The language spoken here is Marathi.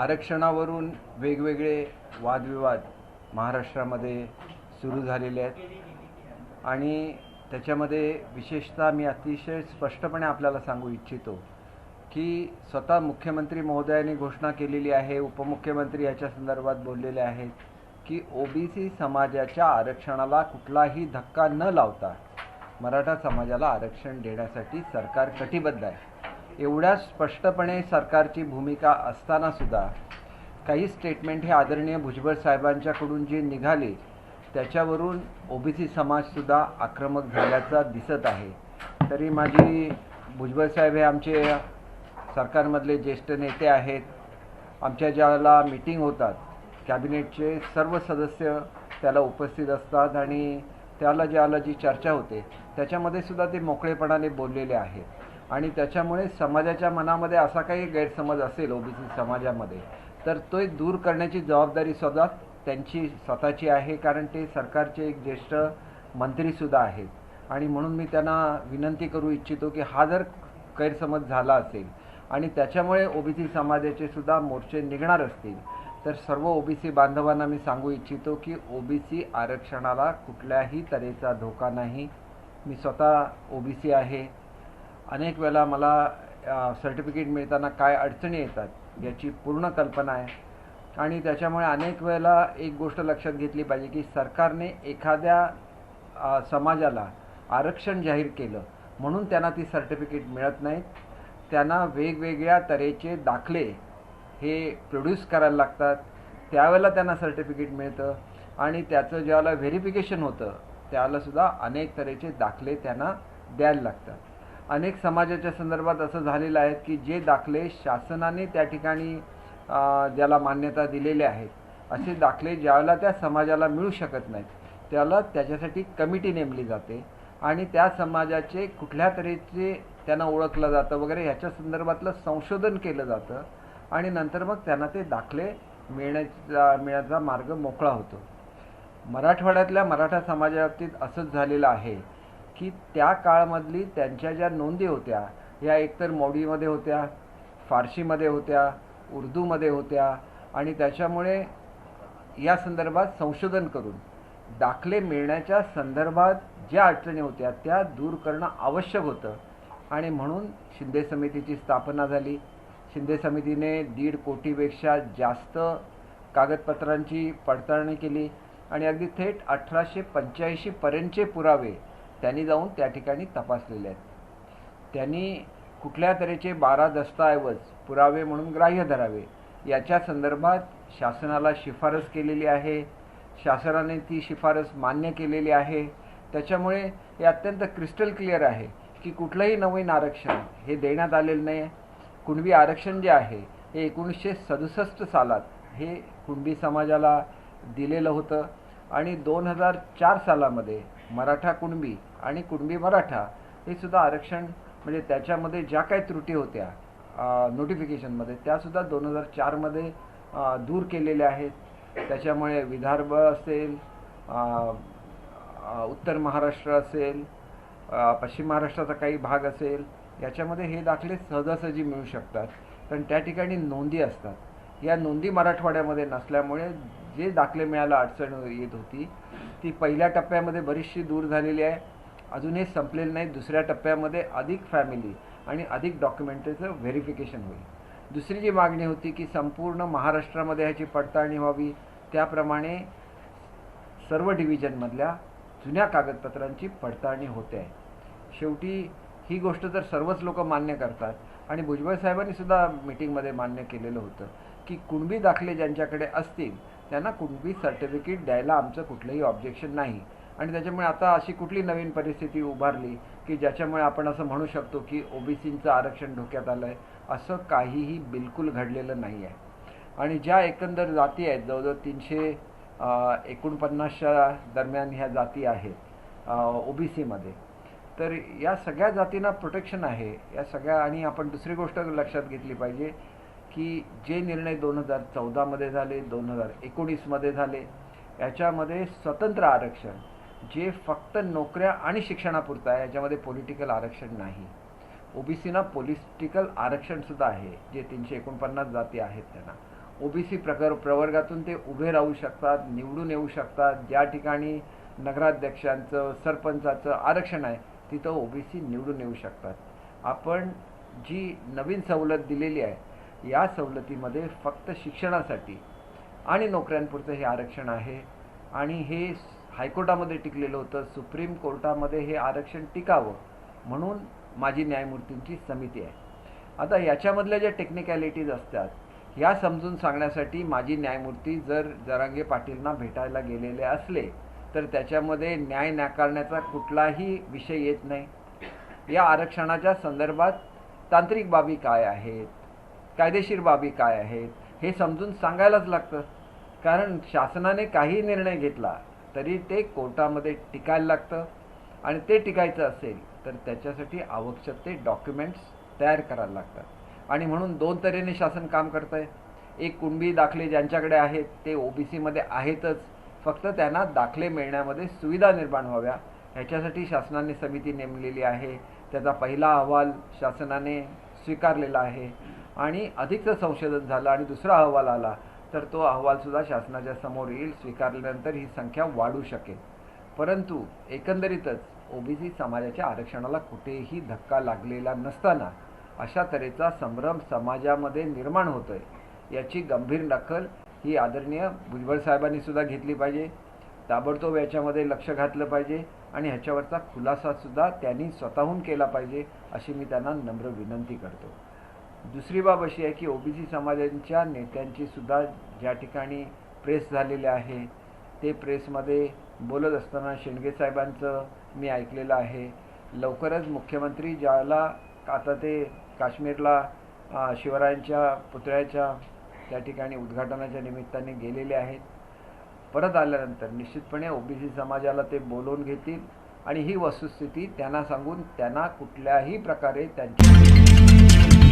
आरक्षणावरून वेगवेगळे वादविवाद महाराष्ट्रामध्ये सुरू झालेले आहेत आणि त्याच्यामध्ये विशेषतः मी अतिशय स्पष्टपणे आपल्याला सांगू इच्छितो की स्वतः मुख्यमंत्री महोदयांनी घोषणा केलेली आहे, उपमुख्यमंत्री याच्या संदर्भात बोललेले आहेत की ओबीसी समाजाच्या आरक्षणाला कुठलाही धक्का न लावता मराठा समाजाला आरक्षण देण्यासाठी सरकार कटिबद्ध आहे। एवढ्या स्पष्टपणे सरकारची भूमिका असताना सुद्धा काही स्टेटमेंट हे आदरणीय भुजबळ साहेबांच्याकडून जे निघाले त्याच्यावरून ओबीसी समाजसुद्धा आक्रमक झाल्याचा दिसत आहे। तरी माझी भुजबळ साहेब हे आमचे सरकारमधले ज्येष्ठ नेते आहेत। आमच्या ज्याला मीटिंग होतात कॅबिनेटचे सर्व सदस्य त्याला उपस्थित असतात आणि त्याला ज्याला जी चर्चा होते त्याच्यामध्ये सुद्धा ते मोकळेपणाने बोललेले आहेत आणि त्याच्यामुळे समाजाच्या मनामध्ये असा काही गैरसमज असेल ओबीसी समाजामध्ये तर तो दूर करण्याची जबाबदारी सुद्धा त्यांची स्वतःची आहे, कारण ते सरकारचे एक ज्येष्ठ मंत्रीसुद्धा आहेत आणि म्हणून मी त्यांना विनंती करू इच्छितो की हा जर गैरसमज झाला असेल आणि त्याच्यामुळे ओबीसी समाजाचे सुद्धा मोर्चे निघणार असतील तर सर्व ओबीसी बांधवांना मी सांगू इच्छितो की ओबीसी आरक्षणाला कुठल्याही तऱ्हेचा धोका नाही। मी स्वतः ओबीसी आहे। अनेक वेळा मला सर्टिफिकेट मिळताना काय अडचणी येतात याची पूर्ण कल्पना आहे आणि त्याच्यामुळे अनेक वेळेला एक गोष्ट लक्षात घेतली पाहिजे की सरकारने एखाद्या समाजाला आरक्षण जाहीर केलं म्हणून त्यांना ती सर्टिफिकेट मिळत नाहीत। त्यांना वेगवेगळ्या तऱ्हेचे दाखले हे प्रोड्यूस करायला लागतात, त्यावेळेला त्यांना सर्टिफिकेट मिळतं आणि त्याचं ज्यावेळेला व्हेरिफिकेशन होतं त्यावेळेलासुद्धा अनेक तऱ्हेचे दाखले त्यांना द्यायला लागतात। अनेक समाजाच्या संदर्भात असं झालेलं आहे की जे दाखले शासनाने त्या ठिकाणी ज्याला मान्यता दिलेल्या आहेत असे दाखले ज्यावेळेला त्या समाजाला मिळू शकत नाहीत त्याला त्याच्यासाठी कमिटी नेमली जाते आणि त्या समाजाचे कुठल्या तऱ्हेचे त्यांना ओळखलं जातं वगैरे ह्याच्या संदर्भातलं संशोधन केलं जातं आणि नंतर मग त्यांना ते दाखले मिळण्याचा मार्ग मोकळा होतो। मराठवाड्यातल्या मराठा समाजाबाबतीत असंच झालेलं आहे की त्या काळामधली त्यांच्या ज्या नोंदी होत्या या एकतर मौडीमध्ये होत्या, फारसीमध्ये होत्या, उर्दूमध्ये होत्या आणि त्याच्यामुळे या संदर्भात संशोधन करून दाखले मिळण्याच्या संदर्भात ज्या अडचणी होत्या त्या दूर करणं आवश्यक होतं आणि म्हणून शिंदे समितीची स्थापना झाली। शिंदे समितीने 1.5 कोटीपेक्षा जास्त कागदपत्रांची पडताळणी केली आणि अगदी थेट 1885 पर्यंतचे पुरावे त्यांनी जाऊन त्या ठिकाणी तपासलेले आहेत। त्यांनी कुठल्या तऱ्हेचे 12 दस्तऐवज पुरावे म्हणून ग्राह्य धरावे याच्या संदर्भात शासनाला शिफारस केलेली आहे। शासनाने ती शिफारस मान्य केलेली आहे। त्याच्यामुळे हे अत्यंत क्रिस्टल क्लिअर आहे की कुठलंही नवीन आरक्षण हे देण्यात आलेलं नाही आहे। कुणबी आरक्षण जे आहे हे 1967 सालात हे कुणबी समाजाला दिलेलं होतं आणि 2004 सालामध्ये मराठा कुणबी आणि कुणबी मराठा हे सुद्धा आरक्षण म्हणजे त्याच्यामध्ये ज्या काही त्रुटी होत्या नोटिफिकेशनमध्ये त्यासुद्धा 2004मध्ये दूर केलेल्या आहेत। त्याच्यामुळे विदर्भ असेल, उत्तर महाराष्ट्र असेल, पश्चिम महाराष्ट्राचा काही भाग असेल याच्यामध्ये हे दाखले सहजासहजी मिळू शकतात, कारण त्या ठिकाणी नोंदी असतात। या नोंदी मराठवाड्यामध्ये नसल्यामुळे जे दाखले मिळायला अडचण येत होती ती पहिल्या टप्प्यामध्ये बरीचशी दूर झालेली आहे, अजूनही संपलेलं नाही। दुसऱ्या टप्प्यामध्ये अधिक फॅमिली आणि अधिक डॉक्युमेंटरीचं व्हेरिफिकेशन होईल। दुसरी जी मागणी होती की संपूर्ण महाराष्ट्रामध्ये ह्याची पडताळणी व्हावी, त्याप्रमाणे सर्व डिव्हिजनमधल्या जुन्या कागदपत्रांची पडताळणी होते आहे। शेवटी ही गोष्ट जर सर्वच लोक मान्य करतात आणि भुजबळ साहेबांनी सुद्धा मीटिंगमध्ये मान्य केलेलं होतं की कुणबी दाखले ज्यांच्याकडे असतील त्यांना कुणबी सर्टिफिकेट द्यायला आमचं कुठलंही ऑब्जेक्शन नाही आणि त्याच्यामुळे आता अशी कुठली नवीन परिस्थिती उभारली की ज्याच्यामुळे आपण असं म्हणू शकतो की ओबीसींचं आरक्षण धोक्यात आलं आहे, असं काहीही बिलकुल घडलेलं नाही आहे। आणि ज्या एकंदर जाती आहेत जवळजवळ 349च्या दरम्यान ह्या जाती आहेत ओबीसीमध्ये, तर या सगळ्या जातींना प्रोटेक्शन आहे या सगळ्या। आणि आपण दुसरी गोष्ट लक्षात घेतली पाहिजे की जे निर्णय 2014मध्ये झाले, 2019मध्ये झाले याच्यामध्ये स्वतंत्र आरक्षण जे फक्त नोकऱ्या आणि शिक्षणापुरतं आहे, याच्यामध्ये पॉलिटिकल आरक्षण नाही। ओबीसीना पॉलिटिकल आरक्षणसुद्धा आहे जे 349 जाती आहेत त्यांना। ओबीसी प्रवर्गातून ते उभे राहू शकतात, निवडून येऊ शकतात. ज्या ठिकाणी नगराध्यक्षांचं सरपंचाचं आरक्षण आहे तिथं ओबीसी निवडून येऊ शकतात. आपण जी नवीन सवलत दिलेली आहे या सवलतीमध्ये फक्त शिक्षणासाठी आणि नोकऱ्यांपुरतं हे आरक्षण आहे आणि हे हायकोर्टामध्ये टिकलेलं होतं. सुप्रीम कोर्टामध्ये हे आरक्षण टिकावं म्हणून माजी न्यायमूर्तींची समिती आहे. आता याच्यामधल्या ज्या टेक्निकॅलिटीज असतात ह्या समजून सांगण्यासाठी माजी न्यायमूर्ती जर जरांगे पाटीलना भेटायला गेलेले असले तर त्याच्यामध्ये न्याय नाकारण्याचा कुठलाही विषय येत नाही. या आरक्षणाच्या संदर्भात तांत्रिक बाबी काय आहेत, कायदेशीर बाबी काय आहेत हे समजून सांगायलाच लागतं. कारण शासनाने काही निर्णय घेतला तरी ते कोर्टामध्ये टिकायला लागतं आणि ते टिकायचं असेल तर त्याच्यासाठी आवश्यक ते डॉक्युमेंट्स तयार करायला लागतात. आणि म्हणून दोन तऱ्हेने शासन काम करतं आहे. एक, कुणबी दाखले ज्यांच्याकडे आहेत ते ओबीसीमध्ये आहेतच, फक्त त्यांना दाखले मिळण्यामध्ये सुविधा निर्माण व्हाव्या ह्याच्यासाठी शासनाने समिती नेमलेली आहे. त्याचा पहिला अहवाल शासनाने स्वीकारलेला आहे आणि अधिकचं संशोधन झालं आणि दुसरा अहवाल आला तर तो अहवालसुद्धा शासनाच्या समोर येईल. स्वीकारल्यानंतर ही संख्या वाढू शकेल. परंतु एकंदरीतच ओबीसी समाजाच्या आरक्षणाला कुठेही धक्का लागलेला नसताना अशा तऱ्हेचा संभ्रम समाजामध्ये निर्माण होतोय याची गंभीर दखल ही आदरणीय भुजबळ साहेबांनी सुद्धा घेतली पाहिजे. ताबडतोब याच्यामध्ये लक्ष घातलं पाहिजे आणि ह्याच्यावरचा खुलासासुद्धा त्यांनी स्वतःहून केला पाहिजे अशी मी त्यांना नम्र विनंती करतो. दुसरी बाब अशी आहे की ओबीसी समाजांच्या नेत्यांची सुद्धा ज्या ठिकाणी प्रेस झालेले आहे ते प्रेसमध्ये बोलत असताना शेंडगे साहेबांचं मी ऐकलेलं आहे. लवकरच मुख्यमंत्री ज्याला आता ते काश्मीरला शिवरायांच्या पुतळ्याच्या त्या ठिकाणी उद्घाटनाच्या निमित्ताने गेलेले आहेत. परत आल्यानंतर निश्चितपणे ओबीसी समाजाला ते बोलवून घेतील आणि ही वस्तुस्थिती त्यांना सांगून त्यांना कुठल्याही प्रकारे त्यांची